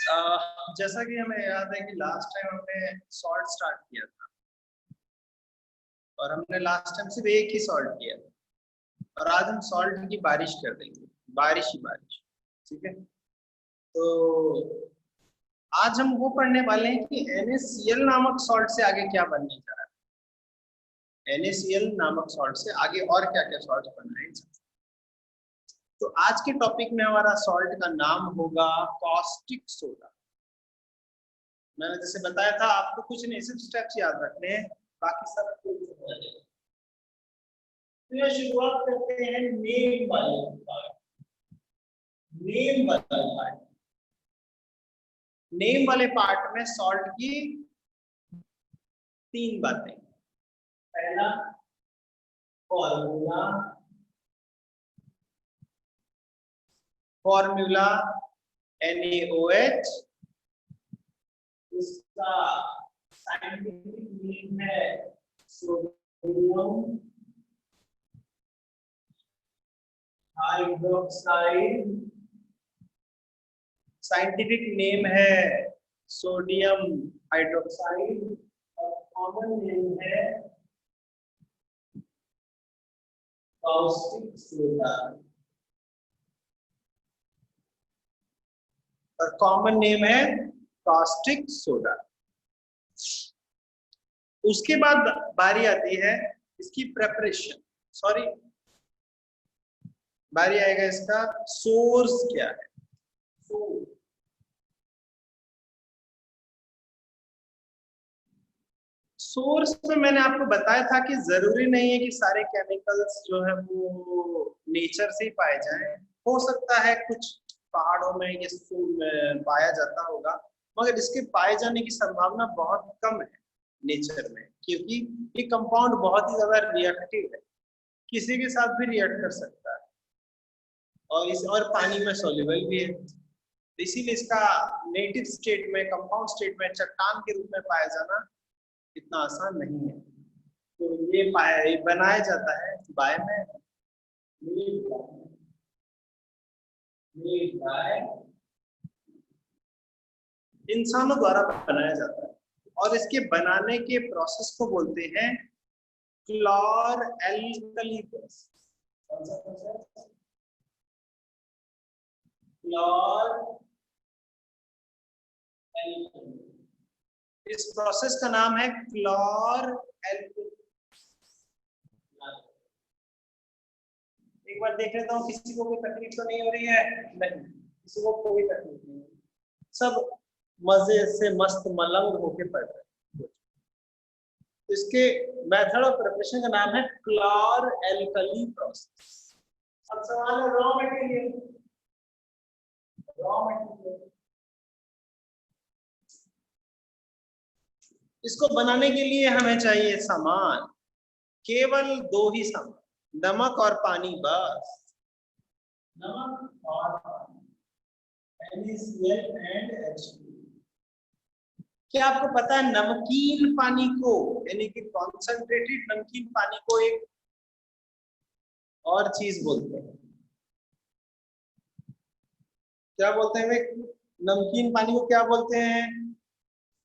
जैसा कि हमें याद है कि लास्ट टाइम हमने सॉल्ट स्टार्ट किया था और हमने लास्ट टाइम सिर्फ एक ही सॉल्ट किया और आज हम सॉल्ट की बारिश कर देंगे, बारिश ही बारिश। ठीक है, तो आज हम वो पढ़ने वाले हैं कि NaCl नामक सॉल्ट से आगे क्या बनने जा रहा है। NaCl नामक सॉल्ट से आगे और क्या क्या सॉल्ट बन रहे हैं। तो आज के टॉपिक में हमारा सॉल्ट का नाम होगा कॉस्टिक सोडा। मैंने जैसे बताया था आपको कुछ नहीं, सिर्फ स्टेप्स याद रखने हैं, बाकी सब तो शुरुआत करते हैं नेम वाले पार्ट। नेम वाले पार्ट में सॉल्ट की 3 बातें। पहला फॉर्मूला NaOH, उसका साइंटिफिक नेम है सोडियम हाइड्रोक्साइड, साइंटिफिक नेम है सोडियम हाइड्रोक्साइड और कॉमन नेम है कास्टिक सोडा। और कॉमन नेम है कास्टिक सोडा। उसके बाद बारी आती है इसकी प्रेपरेशन, बारी आएगा इसका सोर्स क्या है। सोर्स में मैंने आपको बताया था कि जरूरी नहीं है कि सारे केमिकल्स जो है वो नेचर से ही पाए जाएं। हो सकता है कुछ पहाड़ों में ये पाया जाता होगा, मगर इसके पाए जाने की संभावना बहुत कम है नेचर में, क्योंकि ये कंपाउंड बहुत ही ज्यादा रिएक्टिव है, किसी के साथ भी रिएक्ट कर सकता है और पानी में सॉल्युबल भी है। इसीलिए इसका नेटिव स्टेट में, कंपाउंड स्टेट में, चट्टान के रूप में पाया जाना इतना आसान नहीं है। तो ये बनाया जाता है बाय में, इंसानों द्वारा बनाया जाता है और इसके बनाने के प्रोसेस को बोलते हैं क्लोर एल्कली प्रोसेस। क्लोर एल्कली, इस प्रोसेस का नाम है क्लोर एल्कली। एक बार देख लेता हूँ किसी को कोई तकलीफ तो नहीं हो रही है? नहीं, किसी को कोई तकलीफ नहीं, सब मजे से मस्त मलंग होके पड़ रहे हैं। इसके मेथड ऑफ प्रिपरेशन का नाम है क्लोर एल्कली प्रोसेस। अब सवाल है रॉ मटेरियल। इसको बनाने के लिए हमें चाहिए सामान, केवल 2 ही सामान, नमक और पानी, बस। नमक और पानी, NaCl and H2। क्या आपको पता है नमकीन पानी को, यानी कि कॉन्सेंट्रेटेड नमकीन पानी को एक और चीज बोलते हैं? क्या बोलते हैं? नमकीन पानी को क्या बोलते हैं?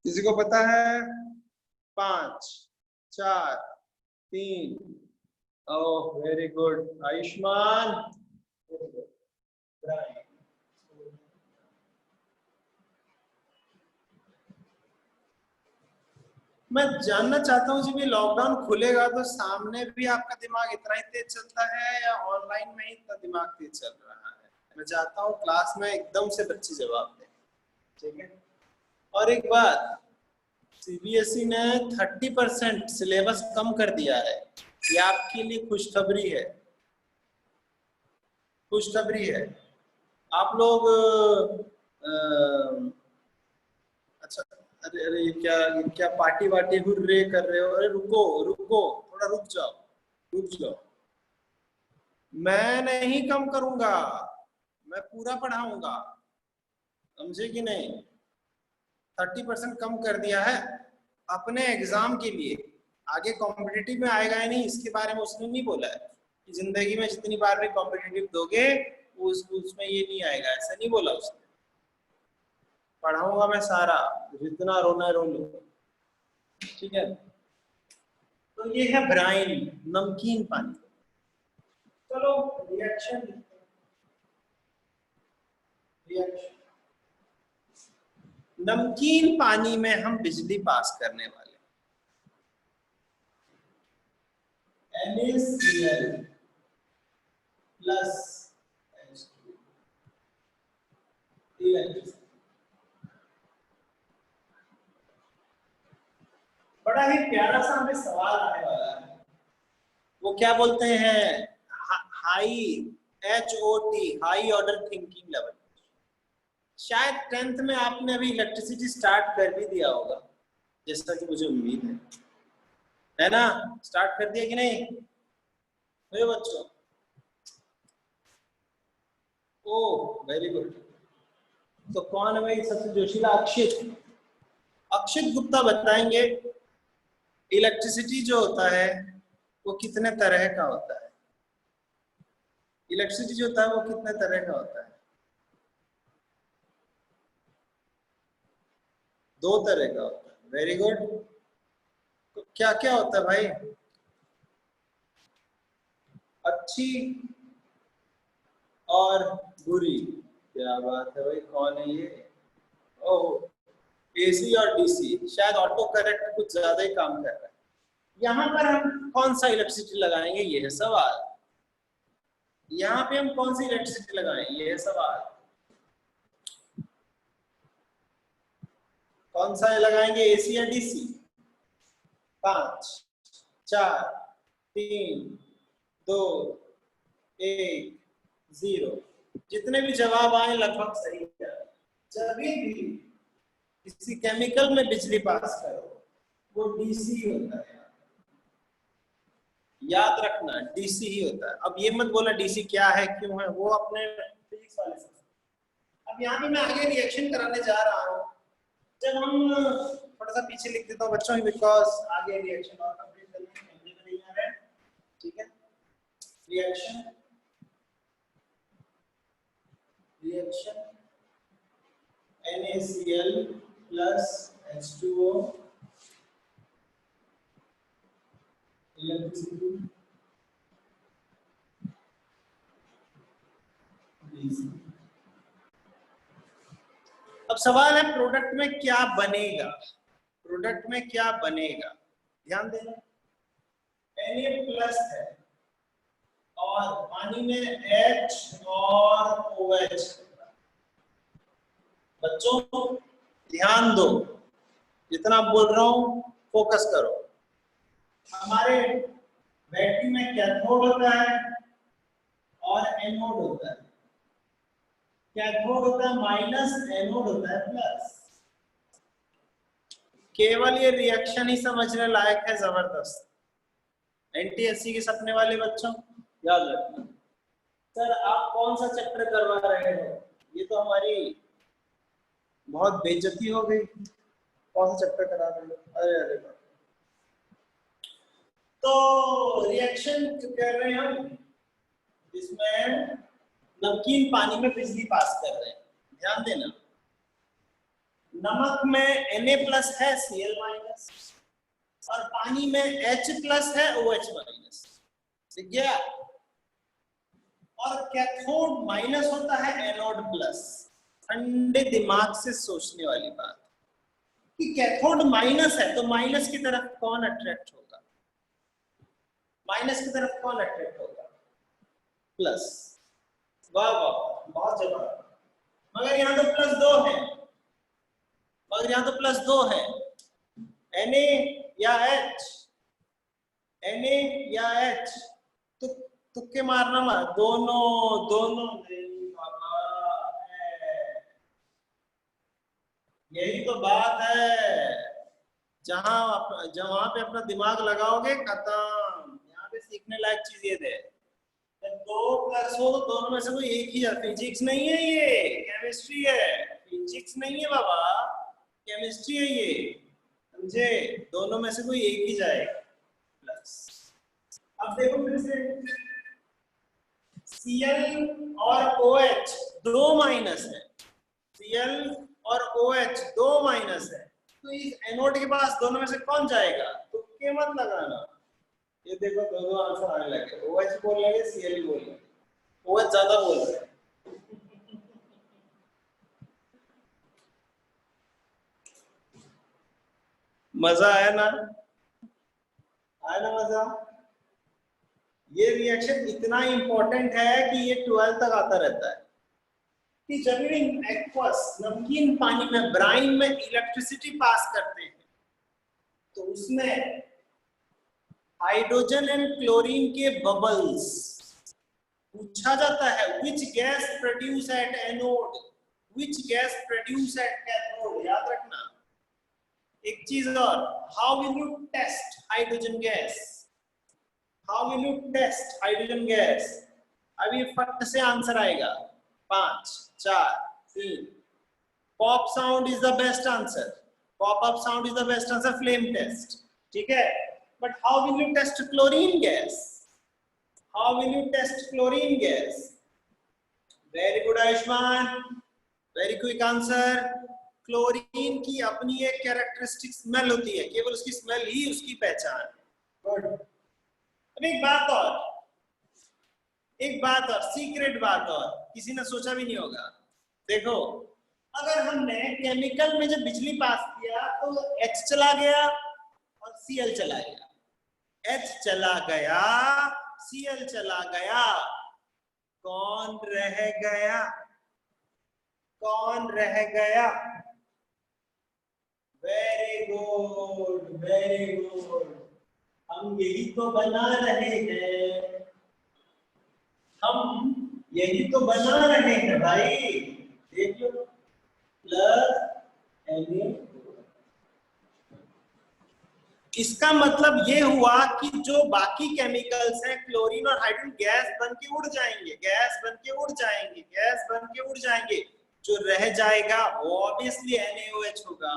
किसी को पता है? 5 4 3। Oh very good Ayushman. मैं जानना चाहता हूँ जब ये लॉकडाउन खुलेगा तो सामने भी आपका दिमाग इतना ही तेज चलता है या ऑनलाइन में ही इतना दिमाग तेज चल रहा है? मैं चाहता हूँ क्लास में एकदम से बच्चे जवाब दें, ठीक है? और एक बात, CBSE ने 30% सिलेबस कम कर दिया है, ये आपके लिए खुशखबरी है, खुशखबरी है। आप लोग अच्छा, अरे अरे ये क्या पार्टी वार्टी हुर्रे कर रहे हो? अरे रुको रुको, थोड़ा रुक जाओ। मैं नहीं कम करूंगा, मैं पूरा पढ़ाऊंगा, समझे कि नहीं? 30% कम कर दिया है अपने एग्जाम के लिए। आगे कॉम्पिटिटिव में आएगा या नहीं इसके बारे में उसने नहीं बोला है कि जिंदगी में जितनी बार भी कॉम्पिटिटिव दोगे उसमें ये नहीं आएगा, ऐसा नहीं बोला उसने। पढ़ाऊंगा मैं सारा, जितना रोना रो लो, ठीक है। तो ये है ब्राइन, नमकीन पानी। चलो रिएक्शन, रिएक्शन नमकीन पानी में हम बिजली पास करने वाले NaCl प्लस H2 इलेक्ट्रिसिटी। बड़ा ही प्यारा सा हमें सवाल आने वाला है, वो क्या बोलते हैं, high HOT, high order thinking level. शायद 10th में आपने अभी इलेक्ट्रिसिटी स्टार्ट कर भी दिया होगा, जैसा कि मुझे उम्मीद है ना? स्टार्ट कर दिया कि नहीं मेरे बच्चों? Oh very good. तो कौन है भाई सबसे जोशीला? अक्षित। अक्षित गुप्ता बताएंगे इलेक्ट्रिसिटी जो होता है वो कितने तरह का होता है। इलेक्ट्रिसिटी जो होता है वो कितने तरह का होता है? 2 तरह का होता है। Very good. तो क्या क्या होता है भाई? अच्छी और बुरी। क्या बात है भाई, कौन है ये? ओह, AC और DC। शायद ऑटो करेक्ट कुछ ज्यादा ही काम कर रहा है। यहाँ पर हम कौन सा इलेक्ट्रिसिटी लगाएंगे, ये है सवाल। यहाँ पे हम कौन सी इलेक्ट्रिसिटी लगाएं, ये है सवाल। कौन सा लगाएंगे, AC या DC? 5 4 3 2 1 0। जितने भी जवाब आए लगभग सही है। जब भी किसी केमिकल में बिजली पास करो वो DC होता है, याद रखना DC ही होता है। अब ये मत बोला DC क्या है क्यों है, वो अपने फिजिक्स वाले से। अब यहाँ भी मैं आगे रिएक्शन कराने जा रहा हूँ, जब हम थोड़ा सा पीछे लिख देता हूँ बच्चों, बिकॉज आगे रिएक्शन और कंप्लीट करने में नहीं आ रहा है, ठीक है। Reaction, reaction NaCl plus H2O, electricity DC। अब सवाल है प्रोडक्ट में क्या बनेगा, प्रोडक्ट में क्या बनेगा, ध्यान देना। Na प्लस है और पानी में H और OH। बच्चों ध्यान दो, जितना बोल रहा हूं फोकस करो। हमारे बैटरी में कैथोड होता है और एनोड होता है। कैथोड होता है माइनस, एनोड होता है प्लस। केवल ये रिएक्शन ही समझने लायक है, जबरदस्त। NTSC के सपने वाले बच्चों याद रखना। सर आप कौन सा चैप्टर करवा रहे हो, ये तो हमारी बहुत बेइज्जती हो गई। कौन सा चैप्टर करा रहे हो? अरे अरे तो रिएक्शन कर रहे हैं हम, जिसमें नमकीन पानी में बिजली पास कर रहे हैं। ध्यान देना, नमक में Na प्लस है, Cl माइनस, और पानी में H प्लस है, OH माइनस। ठीक गया? और कैथोड माइनस होता है, एनोड प्लस। ठंडे दिमाग से सोचने वाली बात कि कैथोड माइनस है तो माइनस की तरफ कौन अट्रैक्ट होगा, माइनस की तरफ कौन अट्रैक्ट होगा, प्लस। वाह वाह, बहुत जबरदस्त। मगर यहाँ तो प्लस 2 है, मगर यहाँ तो प्लस 2 है। Na या H, Na या H, तो तुक्के मारना मत, दोनों दोनों नहीं बाबा। यही तो बात है, जहां पे अपना दिमाग लगाओगे खत्म। यहाँ पे सीखने लायक चीज ये है, जब 2 प्लस हो तो दोनों में से कोई एक ही जाए। फिजिक्स नहीं है ये, केमिस्ट्री है। फिजिक्स नहीं है बाबा, केमिस्ट्री है ये, समझे? दोनों में से कोई एक ही जाएगा प्लस। अब देखो फिर से, Cl और OH 2 माइनस है, Cl और OH 2 माइनस है, तो इस एनोड के पास दोनों में से कौन जाएगा? तो के मत लगाना। ये देखो दो आंसर आने लगे, OH बोल लेंगे, Cl बोल लेंगे। OH ज्यादा बोल रहे हैं। मजा आया ना? आया ना मजा? ये रिएक्शन इतना इंपॉर्टेंट है कि ये 12 तक आता रहता है कि जब भी एक्वस नमकीन पानी में ब्राइन में इलेक्ट्रिसिटी पास करते हैं तो उसमें हाइड्रोजन एंड क्लोरीन के बबल्स पूछा जाता है, which gas produce at anode, which gas produce at cathode, याद रखना। एक चीज और, how will you test hydrogen gas? How will you test hydrogen gas? अभी फट से आंसर आएगा, 5 4 3। Pop sound is the best answer, pop up sound is the best answer, flame test, ठीक है। But how will you test chlorine gas? How will you test chlorine gas? Very good Ayushman, very quick answer. Chlorine की अपनी एक characteristic smell होती है, केवल उसकी smell ही उसकी पहचान। गुड। अब एक बात और सीक्रेट बात और, किसी ने सोचा भी नहीं होगा। देखो, अगर हमने केमिकल में जब बिजली पास किया तो H चला गया और Cl चला गया, H चला गया, Cl चला गया, कौन रह गया? कौन रह गया? Very good, very good. हम यही तो बना रहे हैं, हम यही तो बना रहे हैं भाई। देख लो, प्लस Na। इसका मतलब ये हुआ कि जो बाकी केमिकल्स हैं, क्लोरीन और हाइड्रोजन, गैस बन के उड़ जाएंगे, गैस बन के उड़ जाएंगे, गैस बन के उड़ जाएंगे। जो रह जाएगा वो ऑब्वियसली NaOH होगा।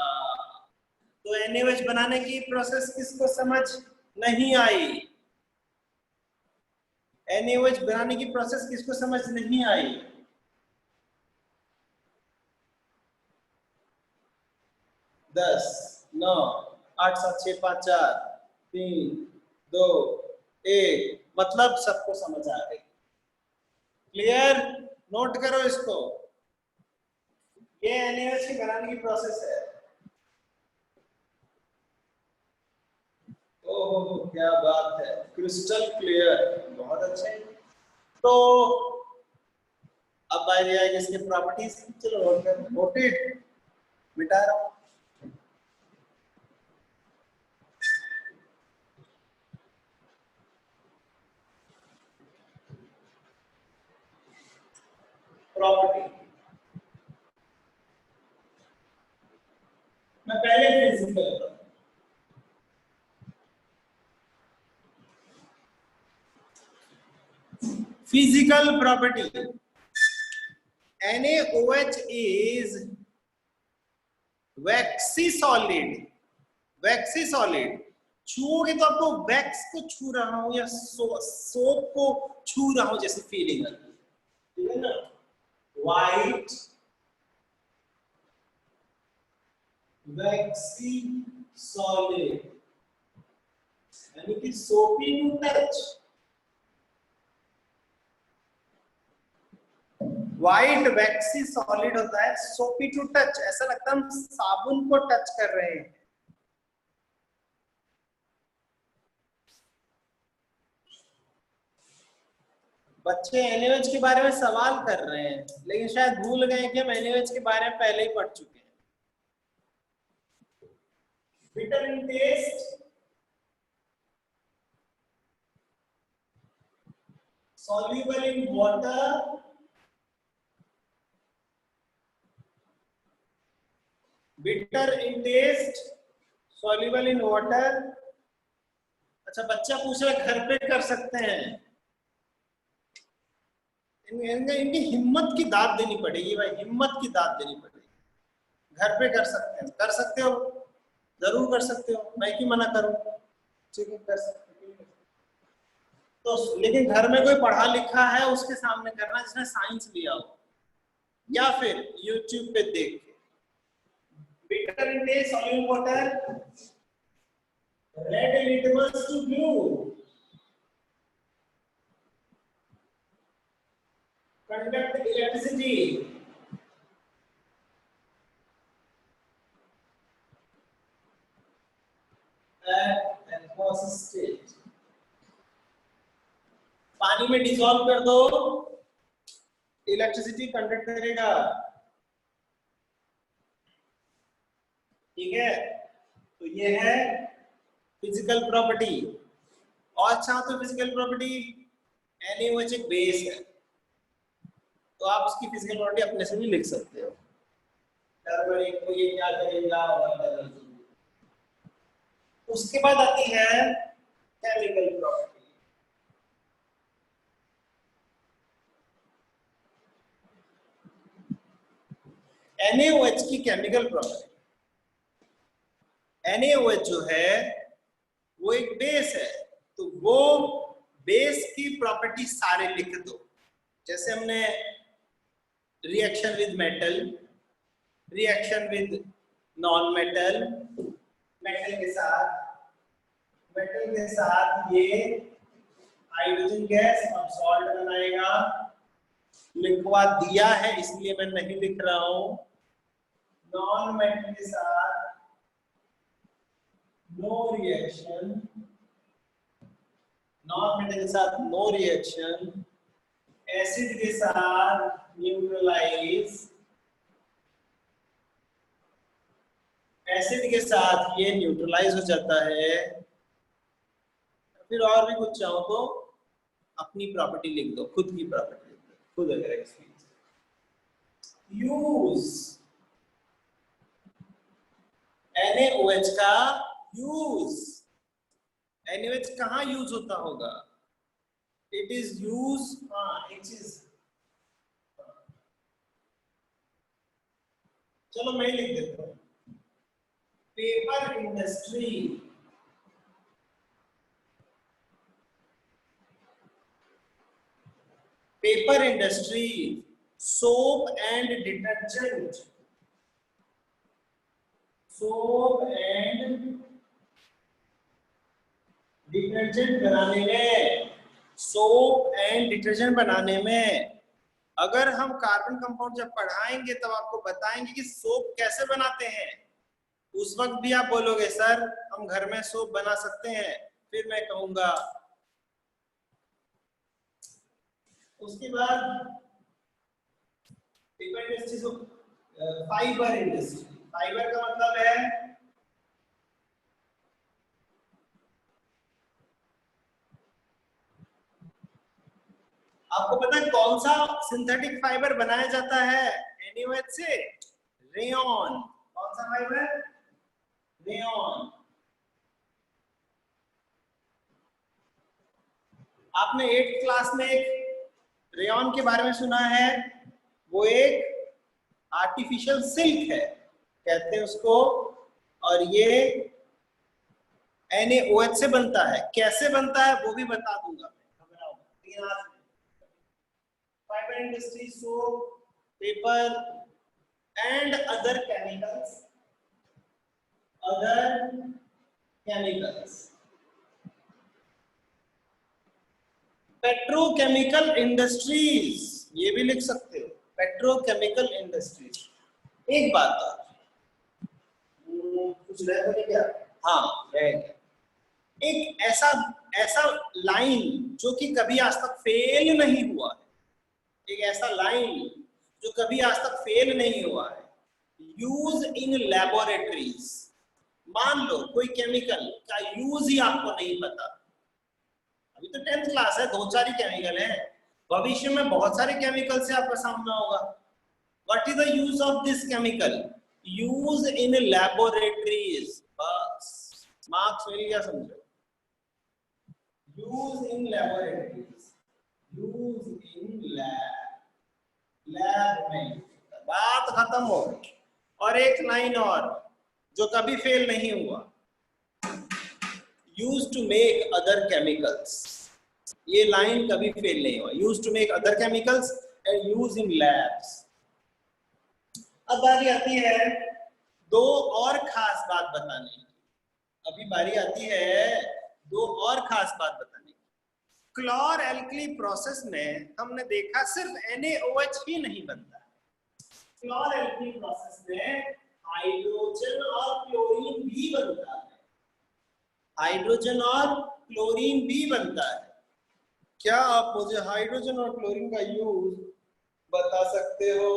तो NaOH बनाने की प्रोसेस किसको समझ नहीं आई? NaOH बनाने की प्रोसेस किसको समझ नहीं आई? दस, 9, 8, 7, 6, 5, 4, 3, 2, 1। मतलब सबको समझ आ गई। क्लियर? नोट करो इसको, ये NaOH की बनाने की प्रोसेस है। ओहो, क्या बात है, क्रिस्टल क्लियर, बहुत अच्छे। तो अब आ जाएगा इसके प्रॉपर्टीज। चलो नोट कर, नोटेड, मिटा रहा हूं। प्रॉपर्टी मैं पहले physical, physical property, NaOH is waxy solid, waxy solid। छूओगे तो आपको वैक्स को छू रहा हूं या सोप को छू रहा हूं जैसी फीलिंग आती है, ठीक है ना? वाइट वैक्सी सॉलिड, यानी कि soapy to touch. White waxy solid होता है, सोपी टू टच, ऐसा लगता है हम साबुन को टच कर रहे हैं। बच्चे NaOH के बारे में सवाल कर रहे हैं, लेकिन शायद भूल गए कि हम NaOH के बारे में पहले ही पढ़ चुके हैं। Bitter in taste, soluble in water, bitter in taste, soluble in water। अच्छा, बच्चा पूछ रहा है घर पे कर सकते हैं। इनकी हिम्मत की दाद देनी पड़ेगी भाई, हिम्मत की दाद देनी पड़ेगी। घर पे कर सकते हैं, कर सकते हो, जरूर कर सकते हो, मैं क्यों मना करूं, ठीक है कर सकते हो। तो लेकिन घर में कोई पढ़ा लिखा है उसके सामने करना, जिसने साइंस लिया हो, या फिर YouTube पे देख के। bitter in taste, soluble water, red litmus to blue, conduct electricity, at aqueous state. पानी में डिसॉल्व कर दो, इलेक्ट्रिसिटी कंडक्ट करेगा, ठीक है। तो ये है फिजिकल प्रॉपर्टी। और छात्र फिजिकल प्रॉपर्टी NaOH एक बेस है, तो आप उसकी फिजिकल प्रॉपर्टी अपने से भी लिख सकते हो। टर्मरिक को ये क्या करेगा, उसके बाद आती है केमिकल प्रॉपर्टी। NaOH की केमिकल प्रॉपर्टी, NaOH जो है वो एक बेस है, तो वो बेस की प्रॉपर्टी सारे लिख दो। जैसे हमने reaction with metal, reaction with non metal, metal के साथ ये हाइड्रोजन गैस और सॉल्ट बनाएगा। लिखवा दिया है इसलिए मैं नहीं लिख रहा हूं। नॉन मेटल के साथ नो रिएक्शन, नॉन मेटल के साथ नो रिएक्शन, एसिड के साथ न्यूट्रलाइज, एसिड के साथ ये न्यूट्रलाइज हो जाता है। फिर और भी कुछ चाहो तो अपनी प्रॉपर्टी लिख दो, खुद की प्रॉपर्टी लिख दो, खुद अगर एक्सपीरियंस। यूज NaOH का यूज, NaOH कहाँ यूज होता होगा? इट इज यूज, एक चीज, चलो मैं लिख देता हूं, paper industry, paper industry, soap and detergent, soap and detergent बनाने में, सोप एंड डिटर्जेंट बनाने में अगर हम कार्बन कंपाउंड जब पढ़ाएंगे तब आपको बताएंगे कि सोप कैसे बनाते हैं। उस वक्त भी आप बोलोगे सर हम घर में सोप बना सकते हैं, फिर मैं कहूंगा। उसके बाद पेपर इंडस्ट्री से फाइबर इंडस्ट्री, फाइबर का मतलब है आपको पता है कौन सा सिंथेटिक फाइबर बनाया जाता है NaOH से? रेयॉन। कौन सा फाइबर? रेयॉन। आपने 8th क्लास में एक रेयॉन के बारे में सुना है, वो एक आर्टिफिशियल सिल्क है कहते हैं उसको, और ये NaOH से बनता है। कैसे बनता है वो भी बता दूंगा मैं, घबराओ। Fiber industry, soap, paper and other chemicals, petrochemical industries, ये भी लिख सकते हो, पेट्रोकेमिकल इंडस्ट्रीज। एक बात कुछ रह गया क्या? हाँ रह गया। एक ऐसा लाइन जो कि कभी आज तक फेल नहीं हुआ है, एक ऐसा लाइन जो कभी आज तक फेल नहीं हुआ है, यूज इन लैबोरेटरीज। मान लो कोई केमिकल का यूज ही आपको नहीं पता, अभी तो 10th क्लास है, 2-4 ही केमिकल है, भविष्य में बहुत सारे केमिकल से आपका सामना होगा। What is the use of this chemical? Use in laboratories. बस मार्क्स मिल गया, समझो। Use in laboratories, use in lab में, बात खत्म हो गई। और एक लाइन और जो कभी फेल नहीं हुआ, use to make other chemicals, ये लाइन कभी फेल नहीं हुआ। Use to make other chemicals and use in labs. अब बारी आती है दो और खास बात बताने की, अभी बारी आती है दो और खास बात बताने की। क्लोर एल्कली प्रोसेस में हमने देखा सिर्फ NaOH ही नहीं बनता, क्लोर एल्कली प्रोसेस में हाइड्रोजन और क्लोरीन भी बनता है, हाइड्रोजन और क्लोरीन भी बनता है। क्या आप मुझे हाइड्रोजन और क्लोरीन का यूज बता सकते हो?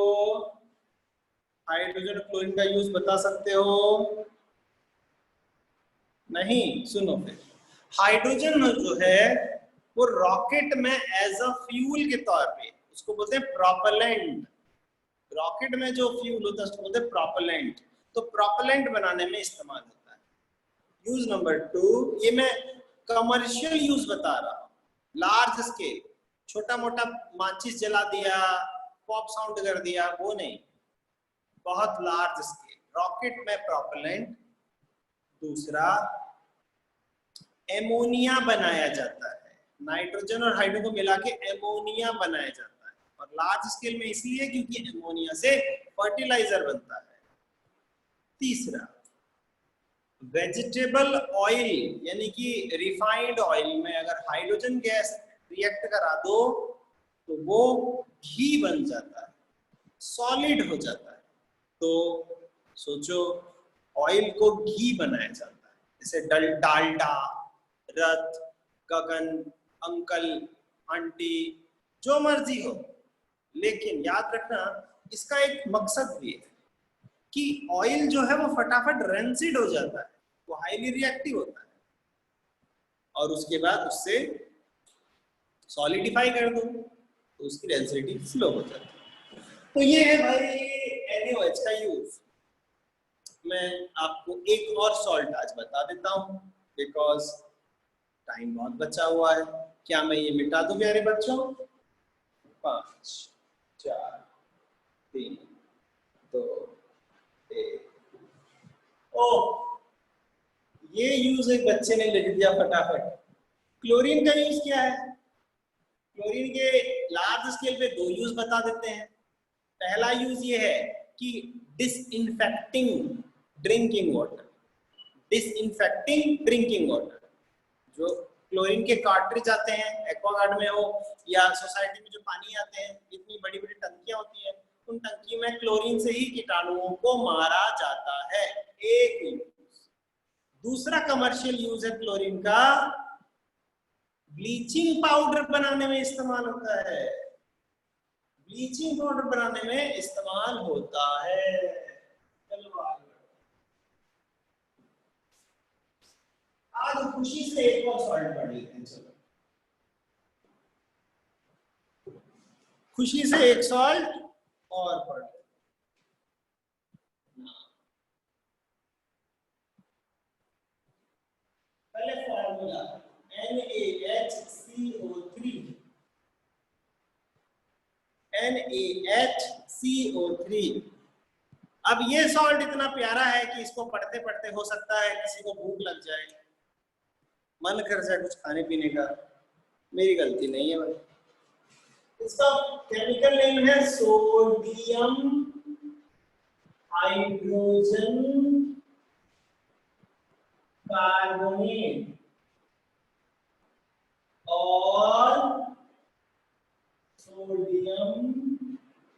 हाइड्रोजन और क्लोरीन का यूज बता सकते हो? नहीं, सुनो फिर। हाइड्रोजन जो है वो रॉकेट में एज अ फ्यूल के तौर पे, उसको बोलते हैं प्रोपेलेंट। रॉकेट में जो फ्यूल होता है उसको बोलते हैं प्रोपेलेंट। तो प्रोपेलेंट बनाने में इस्तेमाल होता है। यूज नंबर 2, ये मैं कमर्शियल यूज बता रहा हूँ, लार्ज स्केल, छोटा मोटा माचिस जला दिया, पॉप साउंड कर दिया, वो नहीं, बहुत लार्ज स्केल, रॉकेट में प्रोपेलेंट। दूसरा, एमोनिया बनाया जाता है, नाइट्रोजन और हाइड्रोजन को मिला के एमोनिया बनाया जाता है, और लार्ज स्केल में इसलिए क्योंकि एमोनिया से फर्टिलाइजर बनता है। तीसरा, वेजिटेबल ऑयल यानी कि रिफाइंड ऑयल में अगर हाइड्रोजन गैस रिएक्ट करा दो तो वो घी बन जाता है, सॉलिड हो जाता है। तो सोचो, ऑयल को घी बनाया जाता है, जैसे डालडा, रथ, गगन, अंकल, आंटी, जो मर्जी हो। लेकिन याद रखना इसका एक मकसद भी है कि ऑयल जो है वो फटाफट रेंसिड हो जाता है, वो हाईली रिएक्टिव होता है, और उसके बाद उससे सॉलिडिफाई कर दो तो उसकी रेंसिडिटी स्लो हो जाती है। तो ये है भाई NaOH का यूज। मैं आपको एक और सॉल्ट आज बता देता हूँ बिकॉज टाइम बहुत बचा हुआ है। क्या मैं ये मिटा दूं प्यारे बच्चों? 5 4 3 2 1। ओ, ये यूज एक बच्चे ने लिख दिया फटाफट। क्लोरीन का यूज क्या है? क्लोरीन के लार्ज स्केल पे 2 यूज बता देते हैं। पहला यूज ये है कि disinfecting drinking water, disinfecting drinking water. जो क्लोरीन के कार्ट्रिज आते हैं, एक्वागार्ड में हो या सोसाइटी में जो पानी आते हैं, इतनी बड़ी बड़ी टंकियां होती हैं, उन टंकी में क्लोरीन से ही कीटाणुओं को मारा जाता है। एक यूज। दूसरा कमर्शियल यूज है क्लोरीन का, ब्लीचिंग पाउडर बनाने में इस्तेमाल होता है, ब्लीचिंग पाउडर बनाने में इस्तेमाल होता है। चलो आज खुशी से एक और सॉल्ट पढ़ लेते हैं। चलो, खुशी से एक सॉल्ट और पढ़ लेते हैं। पहले फॉर्मूला NaHCO3, NaHCO3। अब ये सॉल्ट इतना प्यारा है कि इसको पढ़ते पढ़ते हो सकता है किसी को भूख लग जाए, मन कर जाए कुछ खाने पीने का। मेरी गलती नहीं है भाई। इसका केमिकल नेम है सोडियम हाइड्रोजन कार्बोनेट और सोडियम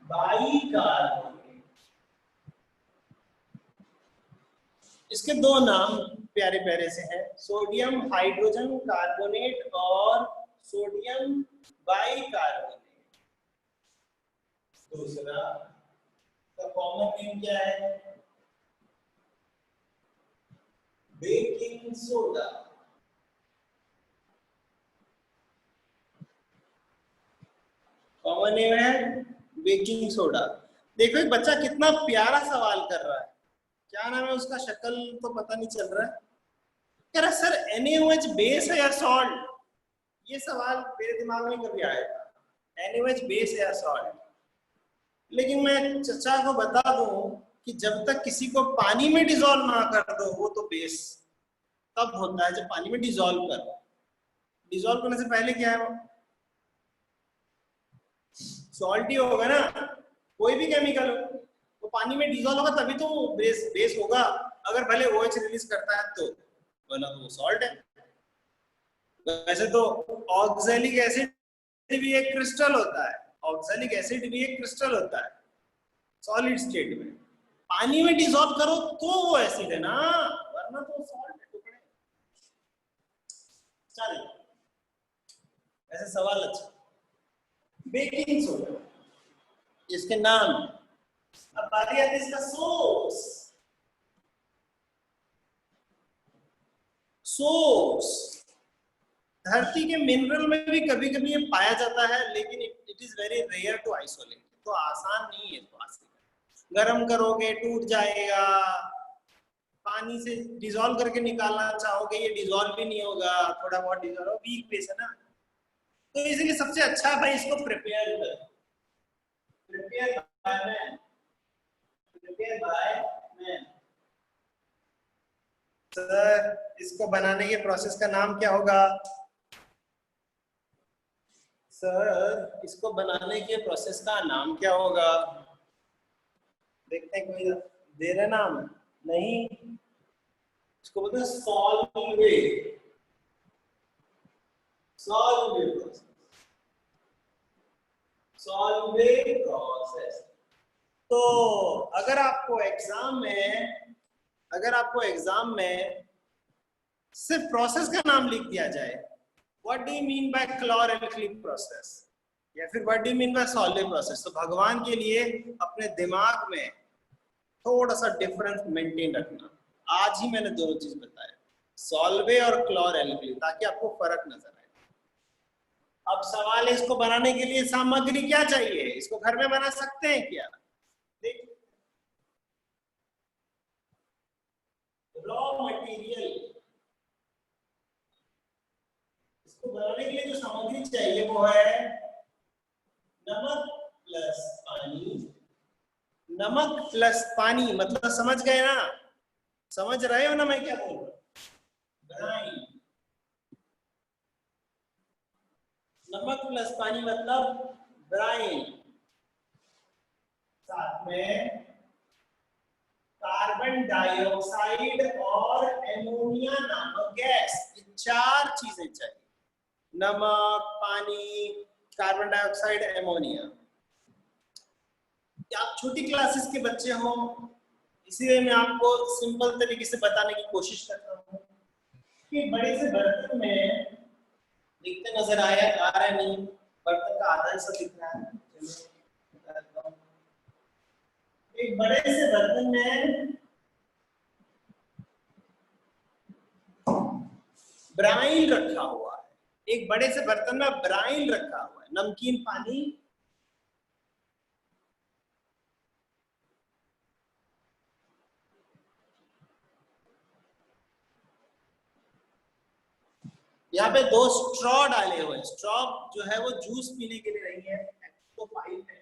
बाइकार्बोनेट। इसके 2 नाम प्यारे प्यारे से हैं, सोडियम हाइड्रोजन कार्बोनेट और सोडियम बाइकार्बोनेट। दूसरा का कॉमन नेम क्या है? Baking soda. कॉमन नेम है बेकिंग सोडा। देखो एक बच्चा कितना प्यारा सवाल कर रहा है, क्या नाम है उसका? शक्ल तो पता नहीं चल रहा है। कह रहा सर NaOH बेस है या सॉल्ट? ये सवाल मेरे दिमाग में कभी आया था, NaOH बेस है या सॉल्ट? लेकिन मैं चचा को बता दूं कि जब तक किसी को पानी में डिसॉल्व ना कर दो वो तो बेस तब होता है जब पानी में डिसॉल्व कर। डिसॉल्व करने से पहले क्या है? वो सॉल्ट ही होगा ना, कोई भी केमिकल हो, वो वो पानी में डिजोल्व होगा तभी तो बेस होगा, अगर भले OH रिलीज करता है तो, वरना तो वो सॉल्ट है। वैसे तो ऑक्सैलिक एसिड भी एक क्रिस्टल होता है, ऑक्सैलिक एसिड भी एक क्रिस्टल होता है सॉलिड स्टेट में, पानी में डिसॉल्व करो तो वो एसिड है ना, वरना तो सॉल्ट है टुकड़े। चलिए ऐसे सवाल अच्छा, बेकिंग सोडा इसके नाम, अब बारी आती है इसका सोर्स। सोर्स धरती के मिनरल में भी कभी कभी ये पाया जाता है, लेकिन it is very rare to isolate, तो आसान नहीं है। तो गरम करोगे टूट जाएगा, पानी से डिसॉल्व करके निकालना चाहोगे ये डिसॉल्व भी नहीं होगा, थोड़ा बहुत डिसॉल्व, वीक बेस है ना, तो इसलिए सबसे अच्छा है भाई इसको प्रिपेयर कर, prepare by man, prepare by man. Sir इसको बनाने के प्रोसेस का नाम क्या होगा? सर इसको बनाने के प्रोसेस का नाम क्या होगा? देखते हैं कोई दे रहा नाम नहीं, इसको बोलते हैं Solvay, Solvay process, Solvay process. तो अगर आपको एग्जाम में सिर्फ प्रोसेस का नाम लिख दिया जाए, what do you mean by chlor alkali process या फिर what do you mean by Solvay process, तो भगवान के लिए अपने दिमाग में थोड़ा सा डिफरेंस मेंटेन रखना। आज ही मैंने दोनों चीज बताया, सॉल्वे और क्लोर-एल्कली, ताकि आपको फर्क नजर आए। अब सवाल है इसको बनाने के लिए सामग्री क्या चाहिए, इसको घर में बना सकते हैं क्या? देखिए रॉ मटेरियल, इसको बनाने के लिए जो सामग्री चाहिए वो है नमक प्लस पानी। नमक प्लस पानी मतलब समझ गए ना, समझ रहे हो ना मैं क्या बोल रहा हूं? ब्राइन, नमक प्लस पानी मतलब ब्राइन, साथ में कार्बन डाइऑक्साइड और एमोनिया नामक गैस, ये चार चीजें चाहिए, नमक, पानी, कार्बन डाइऑक्साइड, एमोनिया। आप छोटी क्लासेस के बच्चे हो, इसीलिए मैं आपको सिंपल तरीके से बताने की कोशिश करता हूँ कि बड़े से बर्तन में दिखते नजर आ रहा है, नहीं बर्तन का आधा हिस्सा दिख रहा है, एक बड़े से बर्तन में ब्राइन रखा हुआ है, एक बड़े से बर्तन में ब्राइन रखा हुआ है, नमकीन पानी, यहाँ पे दो स्ट्रॉ डाले हुए हैं, स्ट्रॉ जो है वो जूस पीने के लिए नहीं है, तो पाइप है,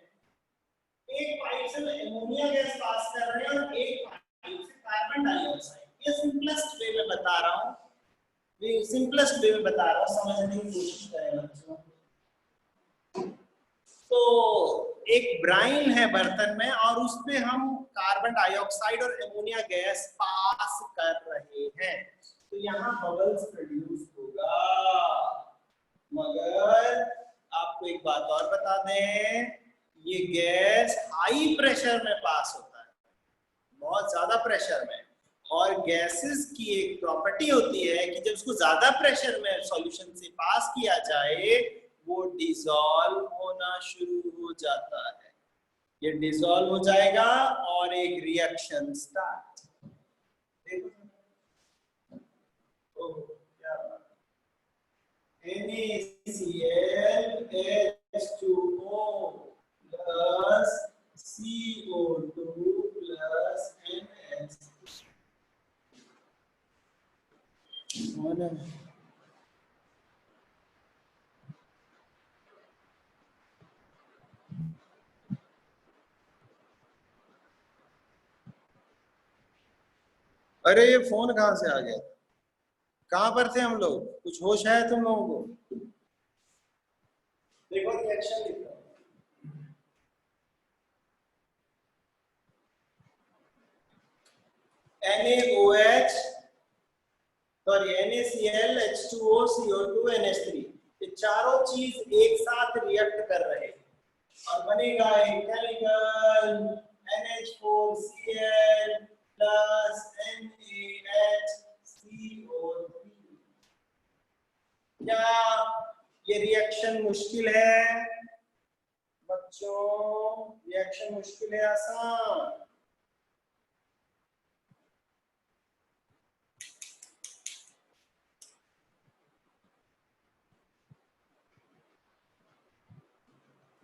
एक पाइप से एमोनिया गैस पास कर रहे हैं और एक पाइप से कार्बन डाइऑक्साइड। ये सिंपलेस्ट वे में बता रहा हूँ, ये सिंपलेस्ट वे में बता रहा हूँ, समझने की कोशिश करें बच्चों। तो एक ब्राइन है बर्तन में और उसमें हम कार्बन डाइऑक्साइड और एमोनिया गैस पास कर रहे हैं, तो यहाँ बबल्स प्रोड्यूस होगा। मगर आपको एक बात और बता दें, ये गैस हाई प्रेशर में पास होता है, बहुत ज्यादा प्रेशर में, और गैसेस की एक प्रॉपर्टी होती है कि जब उसको ज्यादा प्रेशर में सॉल्यूशन से पास किया जाए वो डिसॉल्व होना शुरू हो जाता है, ये डिसॉल्व हो जाएगा और एक रिएक्शन स्टार्ट। देखो क्या NaCl H2O plus CO2 plus NH2। अरे ये फोन कहाँ से आ गया? कहाँ पर थे हम लोग? कुछ होश है तुम लोगों को? देखो रिएक्शन लिखा, NaOH sorry NaCl H2O CO2 NH3 ये चारों चीज एक साथ रिएक्ट कर रहे हैं और बनेगा एक केमिकल NH4Cl plus NaHCO3। क्या ये रिएक्शन मुश्किल है बच्चों? रिएक्शन मुश्किल है आसान?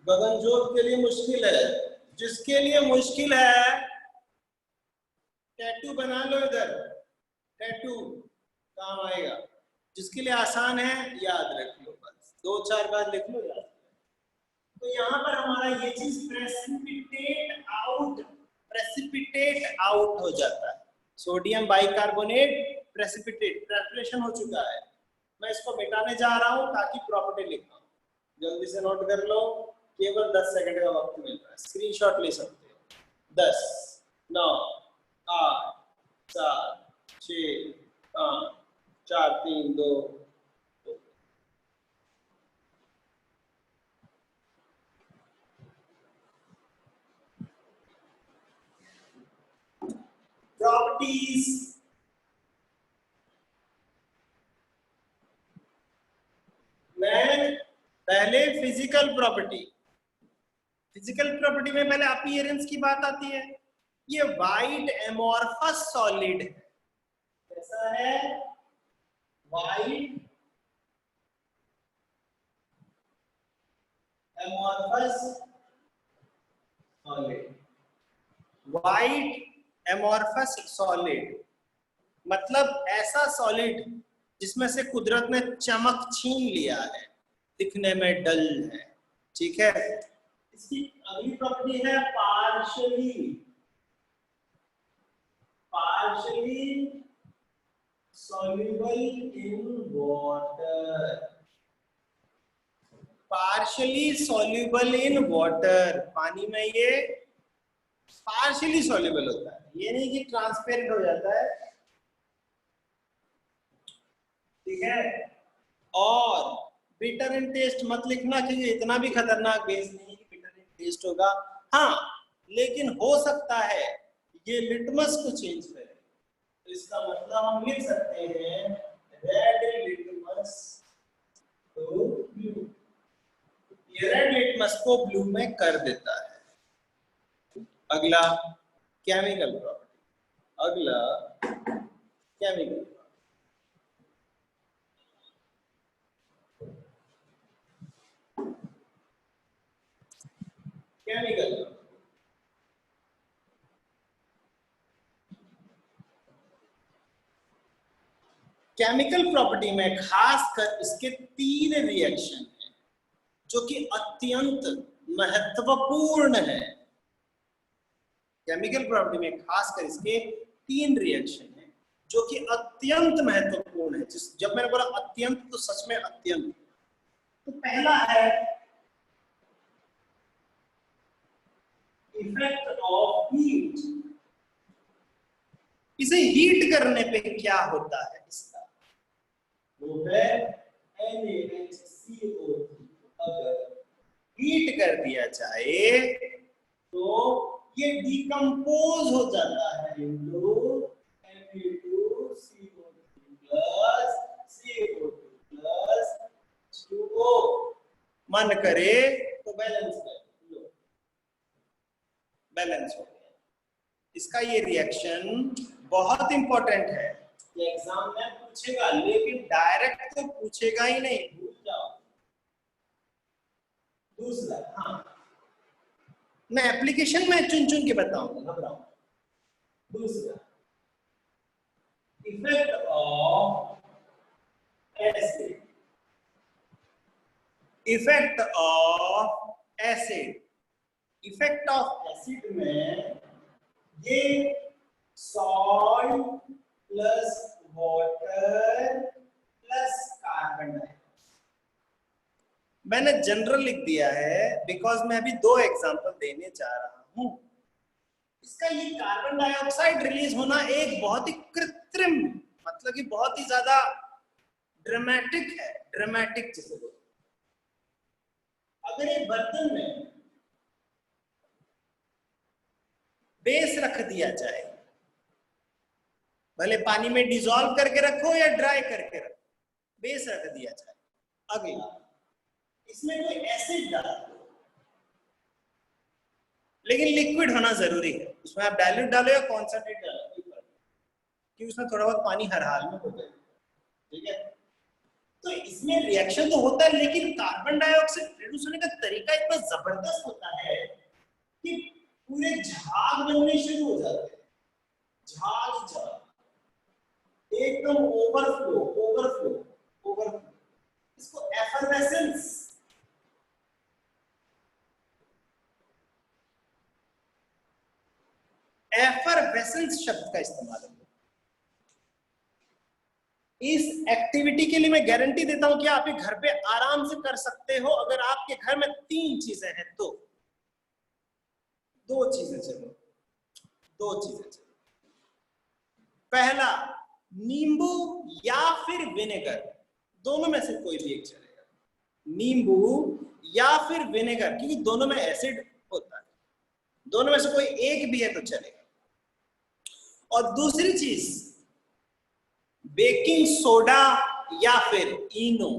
गगनजोत के लिए मुश्किल है। जिसके लिए मुश्किल है टैटू बना लो इधर, टैटू काम आएगा। जिसके लिए आसान है याद रख लो, बस 2-4 बार लिख लो याद। तो यहाँ पर हमारा ये चीज प्रेसिपिटेट आउट हो जाता है। सोडियम बाइकार्बोनेट प्रेसिपिटेट प्रेपरेशन हो चुका है। मैं इसको मिटाने जा रहा हूँ ताकि प्रॉपर्टी लिख पाऊँ। जल्दी से नोट कर लो, केवल 10 सेकंड का वक्त मिल रहा है, स्क्रीनशॉट ले सकते हो। 10, 9, 8, 7, 6, 5, 4, 3, 2। प्रॉपर्टीज, मैं पहले फिजिकल प्रॉपर्टी में पहले अपीयरेंस की बात आती है। ये वाइट एमोर्फस सॉलिड है। कैसा है? White amorphous solid. White amorphous solid मतलब ऐसा सॉलिड जिसमें से कुदरत ने चमक छीन लिया है, दिखने में डल है। ठीक है। इसकी अगली प्रॉपर्टी है partially soluble in water। Partially soluble in water, पानी में ये पार्शियली soluble होता है, ये नहीं कि ट्रांसपेरेंट हो जाता है। ठीक है। और बिटर इन टेस्ट मत लिखना क्योंकि इतना भी खतरनाक बेस नहीं कि बिटर इन टेस्ट होगा। हाँ, लेकिन हो सकता है ये लिटमस को चेंज करे। तो इसका मतलब हम लिख सकते हैं रेड लिटमस टू ब्लू। ये रेड लिटमस को ब्लू में कर देता है। अगला केमिकल प्रॉपर्टी, केमिकल प्रॉपर्टी में खासकर इसके 3 रिएक्शन हैं जो कि अत्यंत महत्वपूर्ण है। केमिकल प्रॉपर्टी में खासकर इसके 3 रिएक्शन हैं जो कि अत्यंत महत्वपूर्ण है। जब मैंने बोला अत्यंत तो सच में अत्यंत। तो पहला है इफेक्ट ऑफ हीट। इसे हीट करने पे क्या होता है इसका, वो है NaHCO3। अगर हीट कर दिया जाए तो ये डिकम्पोज हो जाता है into Na2CO3 plus CO2 plus H2O। मन करे तो बैलेंस कर लो, बैलेंस हो गया। इसका ये रिएक्शन बहुत इंपॉर्टेंट है, ये एग्जाम में पूछेगा, लेकिन डायरेक्ट तो पूछेगा ही नहीं, भूल जाओ। दूसरा, हाँ मैं एप्लीकेशन में चुन चुन के बताऊंगा, घबराओ। दूसरा effect of acid, effect of acid में ये salt plus water plus carbon dioxide. मैंने जनरल लिख दिया है बिकॉज मैं अभी 2 एग्जांपल देने जा रहा हूं। इसका ये कार्बन डाइऑक्साइड रिलीज होना एक बहुत ही कृत्रिम, मतलब कि बहुत ही ज्यादा ड्रामेटिक है, ड्रामेटिक जिसे बोलते हैं। अगर एक बर्तन में बेस रख दिया जाए, भले पानी में डिसॉल्व करके रखो या ड्राई करके रखो, बेस रख दिया जाए, अगला इसमें कोई एसिड डाल दो, लेकिन लिक्विड होना जरूरी है, उसमें आप डाइल्यूट डालो या कॉन्सेंट्रेट डालो, कि उसमें थोड़ा बहुत पानी हर हाल में हो जाए, ठीक है। तो इसमें रिएक्शन तो होता है, लेकिन कार्बन डाइऑक्साइड प्रोड्यूस होने का तरीका इतना जबरदस्त होता है कि पूरे झाग बनने शुरू हो जाते हैं, झाग एकदम ओवरफ्लो ओवरफ्लो ओवरफ्लो, इसको एफरवेसेंस, एफरवेसेंस शब्द का इस्तेमाल है। इस एक्टिविटी के लिए मैं गारंटी देता हूं कि आप ये घर पे आराम से कर सकते हो, अगर आपके घर में 3 चीजें हैं तो। 2 चीजें चलो, 2 चीजें चलो। पहला, नींबू या फिर विनेगर, दोनों में से कोई भी एक चलेगा, नींबू या फिर विनेगर, क्योंकि दोनों में एसिड होता है, दोनों में से कोई एक भी है तो चलेगा। और दूसरी चीज, बेकिंग सोडा या फिर इनो,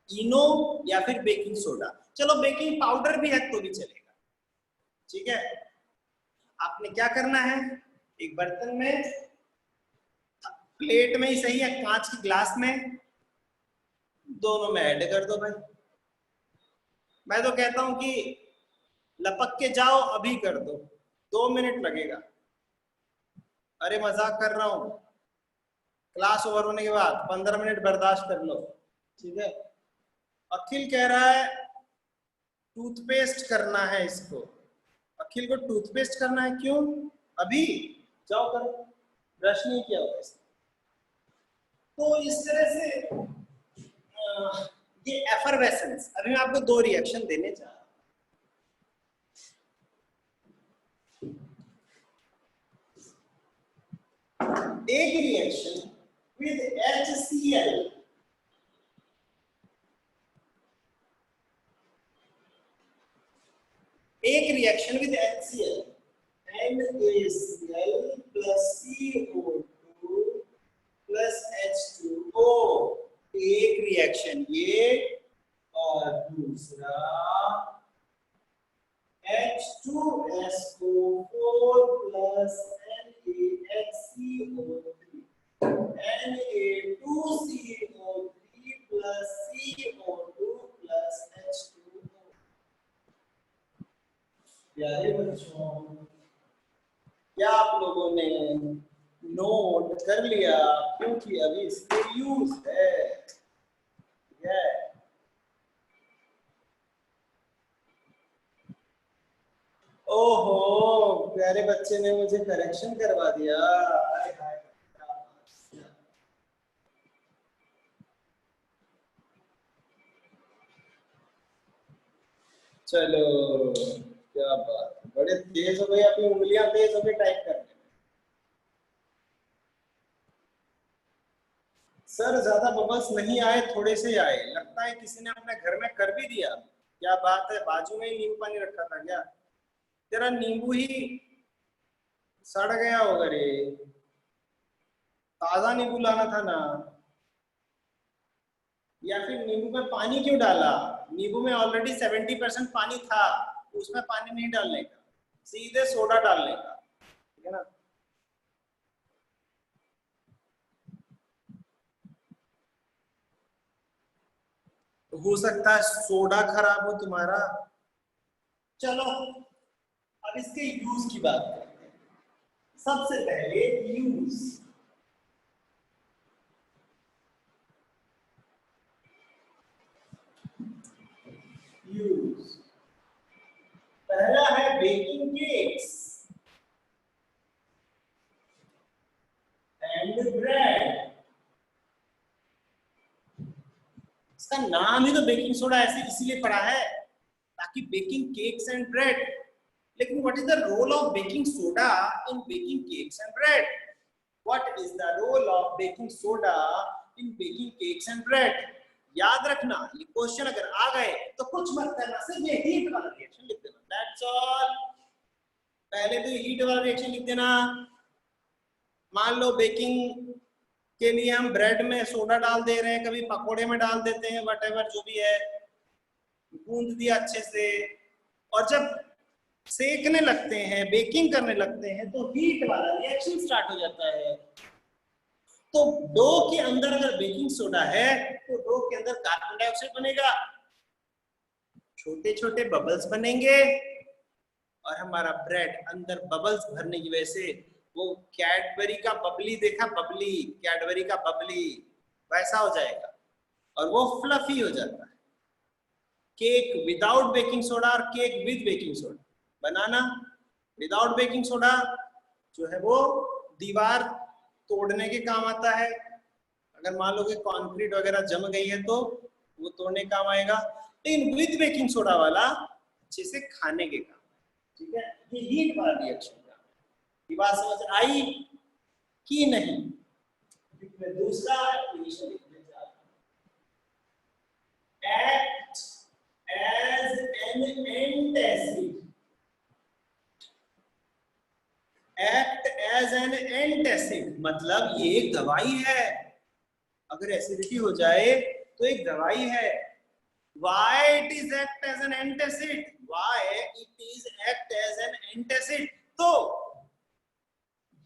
इनो या फिर बेकिंग सोडा, चलो बेकिंग पाउडर भी है तो भी चलेगा, ठीक है। आपने क्या करना है, एक बर्तन में, प्लेट में ही सही है, कांच की ग्लास में, दोनों में ऐड कर दो भाई। मैं तो कहता हूं कि लपक के जाओ, अभी कर दो, 2 मिनट लगेगा। अरे मजाक कर रहा हूं, क्लास ओवर होने के बाद 15 मिनट बर्दाश्त कर लो, ठीक है। अखिल कह रहा है टूथपेस्ट करना है इसको, अखिल को टूथपेस्ट करना है, क्यों? अभी जाओ करो, ब्रश नहीं किया होगा इसने। तो इस तरह से ये एफरवेसेंस, अभी मैं आपको 2 रिएक्शन देने जा रहा हूं। एक रिएक्शन with HCl, एक reaction with HCl, NaCl plus CO2 plus H2O, एक रिएक्शन ये, और दूसरा H2SO4 plus NaHCO3, Na2CO3 plus CO2 plus H2O। प्यारे बच्चों, क्या आप लोगों ने नोट कर लिया? क्योंकि अभी इसके यूज है। ओहो, प्यारे बच्चे ने मुझे करेक्शन करवा दिया। हाय हाय, चलो क्या बात, बड़े तेज हो गए, अपनी उंगलियां तेज हो गई टाइप करने में। सर ज्यादा बबल्स नहीं आए, थोड़े से आए, लगता है किसी ने अपने घर में कर भी दिया। क्या बात है, बाजू में ही नींबू पानी रखा था क्या? तेरा नींबू ही सड़ गया होगा रे, ताजा नींबू लाना था ना। या फिर नींबू में पानी क्यों डाला? नींबू में ऑलरेडी 70% पानी था, उसमें पानी नहीं डालने का, सीधे सोडा डालने का, ठीक है ना। तो हो सकता है सोडा खराब हो तुम्हारा। चलो अब इसके यूज की बात करते हैं। सबसे पहले यूज पहला है बेकिंग केक्स एंड ब्रेड। इसका नाम ही तो बेकिंग सोडा ऐसे इसीलिए पड़ा है ताकि बेकिंग केक्स एंड ब्रेड, लेकिन what is the role of baking soda in baking cakes and bread? What is the role of baking soda in baking cakes and bread? याद रखना, ये क्वेश्चन अगर आ गए तो कुछ मत करना, सिर्फ ये हीट वाला रिएक्शन लिख देना, दैट्स ऑल। पहले तो हीट वाला रिएक्शन लिख देना। मान लो बेकिंग के लिए हम ब्रेड में सोडा डाल दे रहे हैं, कभी पकोड़े में डाल देते हैं, व्हाटएवर जो भी है, गूंद दिया अच्छे से, और जब सेकने लगते हैं, बेकिंग करने लगते हैं, तो हीट वाला रिएक्शन स्टार्ट हो जाता है। तो डो के अंदर अगर बेकिंग सोडा है तो डो के अंदर कार्बन डाइऑक्साइड बनेगा, छोटे छोटे बबल्स बनेंगे, और हमारा ब्रेड अंदर बबल्स भरने की वजह से वो कैडबरी का बबली, देखा बबली, कैडबरी का बबली वैसा हो जाएगा और वो फ्लफी हो जाता है। केक विदाउट बेकिंग सोडा और cake with baking soda, banana without baking soda जो है वो दीवार तोड़ने के काम आता है। अगर मान लो कि कंक्रीट वगैरह जम गई है तो वो तोड़ने के काम आएगा। लेकिन विद बेकिंग सोडा वाला अच्छे से खाने के काम, ठीक है, ये हीट वाला रिएक्शन का। ये बात समझ आई कि नहीं? मैं दूसरा एप्लीकेशन लिखने जा रहा हूं, act as an antacid. Act as an antacid मतलब ये एक दवाई है। अगर एसिडिटी हो जाए तो एक दवाई है। Why it is act as an antacid? Why it is act as an antacid? तो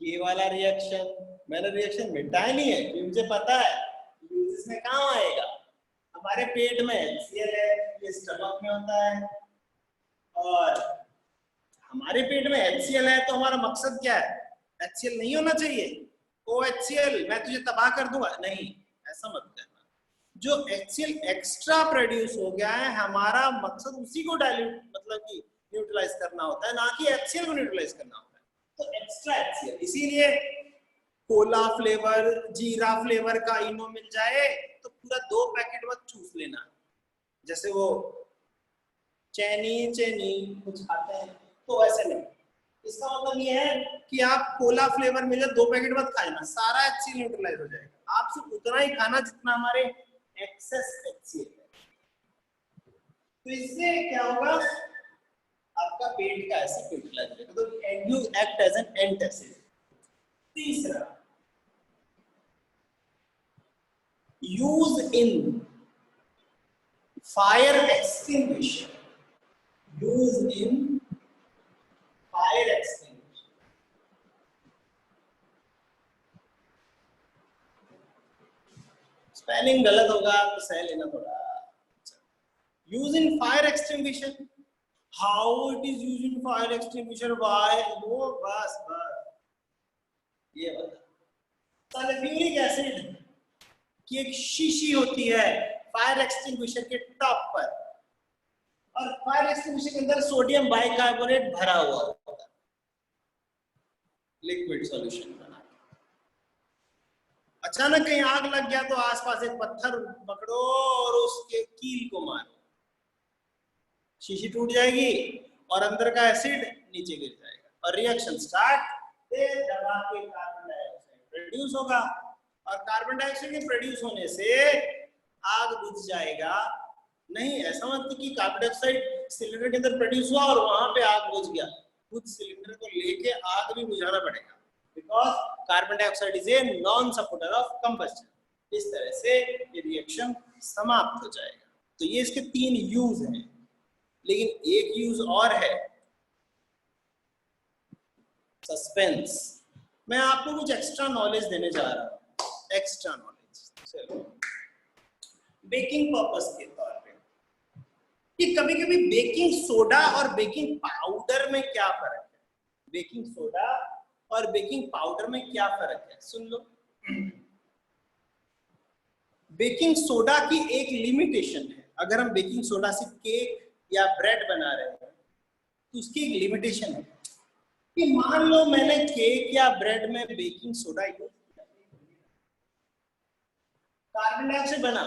ये वाला रिएक्शन, मैंने रिएक्शन मिटाया नहीं है क्योंकि मुझे पता है यूजेस में काम आएगा। हमारे पेट में HCl है, ये स्टमक में होता है, और हमारे पेट में HCl है तो हमारा मकसद क्या है? HCl नहीं होना चाहिए। OHCl मैं तुझे तबाह कर दूंगा, नहीं, ऐसा मत करना। जो HCl एक्स्ट्रा प्रोड्यूस हो गया है, हमारा मकसद उसी को डाइल्यूट मतलब कि न्यूट्रलाइज करना होता है, ना कि HCl को न्यूट्रलाइज करना होता है। तो एक्स्ट्रा HCl, इसीलिए कोला फ्लेवर, जीरा फ्लेवर का इनो मिल जाए तो पूरा 2 पैकेट मत चूस लेना। जैसे वो चैनी कुछ खाते हैं तो वैसे नहीं। इसका मतलब ये है कि आप कोला फ्लेवर मिले 2 पैकेट मत खाना, सारा HCl न्यूट्रलाइज हो जाएगा। आप सिर्फ उतना ही खाना जितना हमारे एक्सेस HCl है। तो इससे क्या होगा? आपका पेट का एसिड न्यूट्रलाइज हो जाएगा। तो you act as an antacid. तीसरा, use in fire extinguisher. Use in fire extinguisher. Spelling गलत होगा तो सह लेना थोड़ा। Use in fire extinguisher, how it is use in fire extinguisher, why, वो बस ये बता। सल्फ्यूरिक एसिड की एक शीशी होती है फायर एक्सटिंग्विशर के टॉप पर, और फायर एक्सटिंग्विशर के अंदर सोडियम बाइकार्बोनेट भरा हुआ होता है, लिक्विड सॉल्यूशन बना। अचानक कहीं आग लग गया तो आसपास एक पत्थर पकड़ो और उसके कील को मारो, शीशी टूट जाएगी और अंदर का एसिड नीचे गिर जाएगा और रिएक्शन स्टार्ट। दबा के कार्बन डाइऑक्साइड प्रोड्यूस होगा, और कार्बन डाइऑक्साइड के प्रोड्यूस होने से आग बुझ जाएगा। नहीं, ऐसा मत कि कार्बन डाइऑक्साइड सिलेंडर के अंदर प्रोड्यूस हुआ और वहां पे आग बुझ गया। खुद सिलेंडर को लेके आग भी बुझाना पड़ेगा, because carbon dioxide is a non supporter of combustion. इस तरह से ये रिएक्शन समाप्त हो जाएगा। तो ये इसके 3 यूज हैं, लेकिन एक यूज और है, सस्पेंस। मैं आपको कुछ एक्स्ट्रा नॉलेज देने जा रहा हूं, एक्स्ट्रा नॉलेज। चलो, बेकिंग पर्पस के तौर पे कि कभी-कभी बेकिंग सोडा और बेकिंग पाउडर में क्या फर्क है? बेकिंग सोडा और बेकिंग पाउडर में क्या फर्क है? सुन लो। बेकिंग सोडा की एक लिमिटेशन है। अगर हम बेकिंग सोडा से केक या ब्रेड बना रहे हैं तो उसकी एक लिमिटेशन है कि मान लो मैंने केक या ब्रेड में बेकिंग सोडा यूज किया, कार्बन डाइऑक्साइड बना,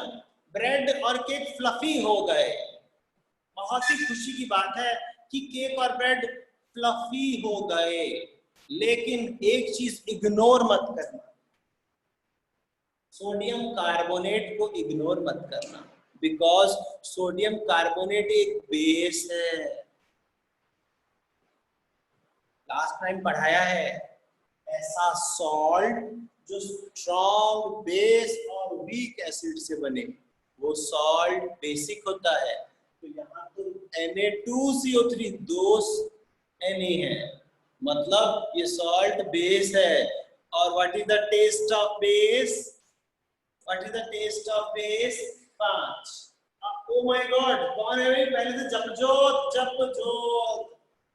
ब्रेड और केक फ्लफी हो गए। बहुत ही खुशी की बात है कि केक और ब्रेड फ्लफी हो गए। लेकिन एक चीज इग्नोर मत करना, सोडियम कार्बोनेट को इग्नोर मत करना, बिकॉज सोडियम कार्बोनेट एक बेस है। लास्ट टाइम पढ़ाया है, ऐसा सॉल्ट जो स्ट्रॉन्ग बेस और वीक एसिड से बने, वो सॉल्ट बेसिक होता है। तो यहाँ तो Na2CO3 दो Na है, मतलब ये सॉल्ट बेस है। और what is the test of base? What is the test of base? 5। Oh my god, कौन है भाई? पहले से जपजोत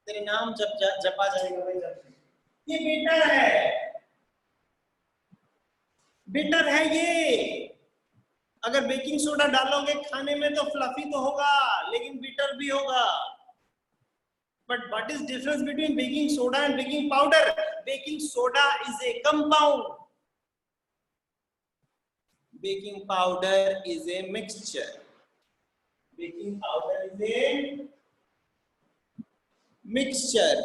तेरे नाम जपा जाएगा भाई। जब ये बिटर है, बिटर है ये। अगर बेकिंग सोडा डालोगे खाने में तो फ्लफी तो होगा, लेकिन बिटर भी होगा। But what is difference between baking soda and baking powder? Baking soda is a compound, baking powder is a mixture. Baking powder is a mixture.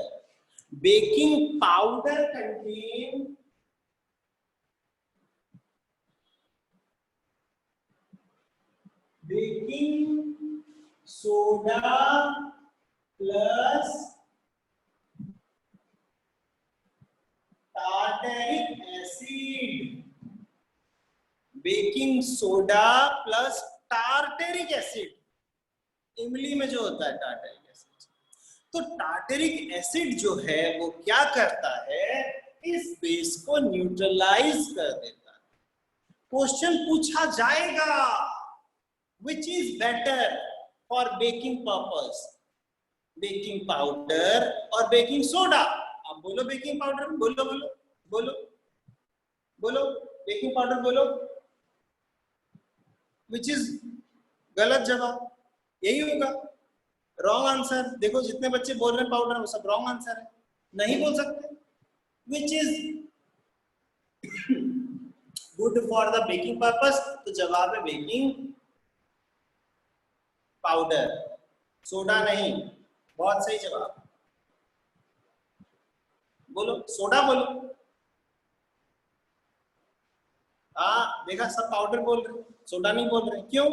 Baking powder contain baking soda plus tartaric acid. Baking soda plus tartaric acid. इमली में जो होता है tartaric acid, तो tartaric acid जो है वो क्या करता है? इस बेस को न्यूट्रलाइज कर देता है। क्वेश्चन पूछा जाएगा, which is better for baking purpose, baking powder और बेकिंग सोडा? आप बोलो बेकिंग पाउडर, बोलो बोलो बोलो बोलो, बेकिंग पाउडर बोलो। विच इज गलत जवाब, यही होगा रॉन्ग आंसर। देखो जितने बच्चे बोल रहे हैं पाउडर, वो सब रॉन्ग आंसर है, नहीं बोल सकते। Which is good for the baking purpose? तो जवाब है बेकिंग पाउडर, सोडा नहीं। बहुत सही जवाब, बोलो सोडा बोलो। हाँ देखा, सब पाउडर बोल रहे, सोडा नहीं बोल रहे। क्यों?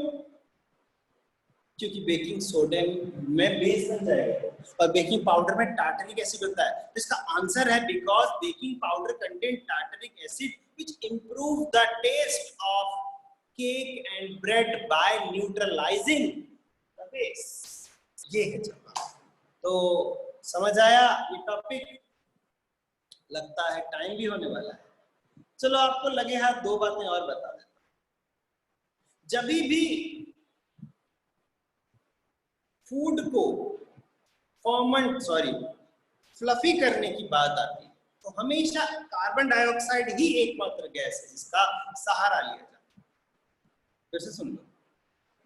क्योंकि बेकिंग सोडा में बेस बन जाएगा और बेकिंग पाउडर में टार्टरिक एसिड होता है। इसका आंसर है because baking powder contain tartaric acid which improve the test of cake and bread by neutralizing the base. ये है जवाब। तो समझ आया ये टॉपिक? लगता है टाइम भी होने वाला है। चलो आपको लगे हाथ दो बातें और बता देता। जब भी फूड को फ्लफी करने की बात आती है तो हमेशा कार्बन डाइऑक्साइड ही एकमात्र गैस है जिसका सहारा लिया जाता है। फिर से सुन लो,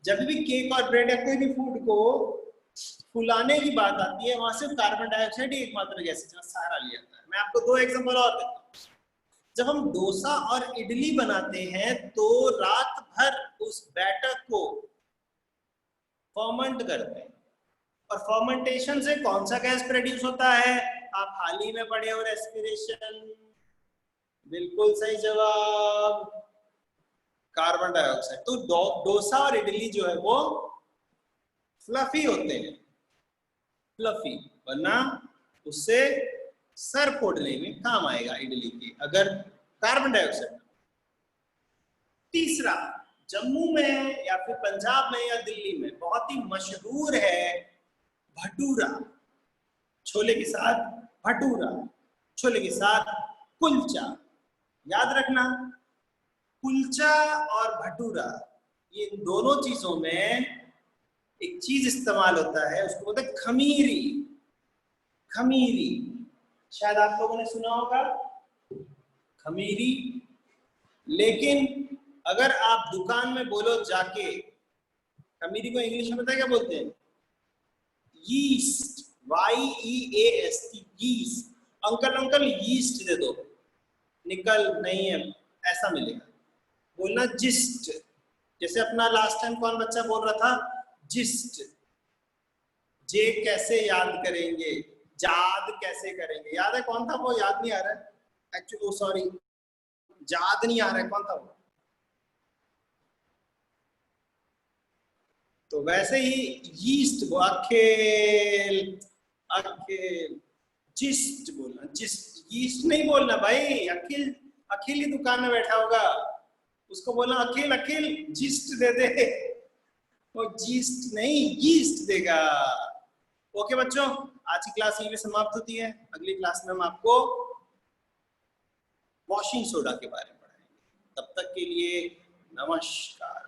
जब भी केक और ब्रेड या कोई भी फूड को फुलाने की बात आती है, वहां से कार्बन डाइऑक्साइड ही एकमात्र गैस है जिसका सहारा लिया जाता है। मैं आपको दो एग्जांपल और देता हूँ। जब हम डोसा और इडली बनाते हैं तो रात भर उस बैटर को फर्मेंट करते हैं और फर्मेंटेशन से कौन सा गैस प्रोड्यूस होता है? आप हाल ही में पढ़े हो, रेस्पिरेशन। बिल्कुल सही जवाब, कार्बन डाइऑक्साइड। तो डोसा और इडली जो है वो फ्लफी होते हैं, फ्लफी, वरना उससे सर फोड़ने में काम आएगा इडली के अगर कार्बन डाइऑक्साइड। तीसरा, जम्मू में या फिर पंजाब में या दिल्ली में बहुत ही मशहूर है भटूरा, छोले के साथ भटूरा, छोले के साथ कुलचा। याद रखना, कुलचा और भटूरा, ये दोनों चीजों में एक चीज इस्तेमाल होता है, उसको बोलते हैं खमीरी। खमीरी शायद आप लोगों ने सुना होगा, खमीरी। लेकिन अगर आप दुकान में बोलो जाके, खमीरी को इंग्लिश में पता क्या बोलते हैं? Yeast, YEAST, yeast. Uncle uncle yeast दे दो, निकल नहीं है ऐसा मिलेगा। बोलना जिस्ट, जैसे अपना लास्ट टाइम कौन बच्चा बोल रहा था? जिस्ट। जे कैसे याद करेंगे? याद कैसे करेंगे, याद है कौन था वो, याद नहीं आ रहा है एक्चुअली, सॉरी याद नहीं आ रहा है कौन था वो। तो वैसे ही यीस्ट वो अखेल अखेल जिस्ट बोलना, जिस्ट यीस्ट नहीं बोलना भाई। अखिल अखिल ही दुकान में बैठा होगा, उसको बोलना अखिल अखिल जिस्ट दे दे, वो जिस्ट नहीं यीस्ट देगा। ओके बच्चों, आज की क्लास यहीं पे समाप्त होती है। अगली क्लास में हम आपको वॉशिंग सोडा के बारे में पढ़ाएंगे। तब तक के लिए नमस्कार।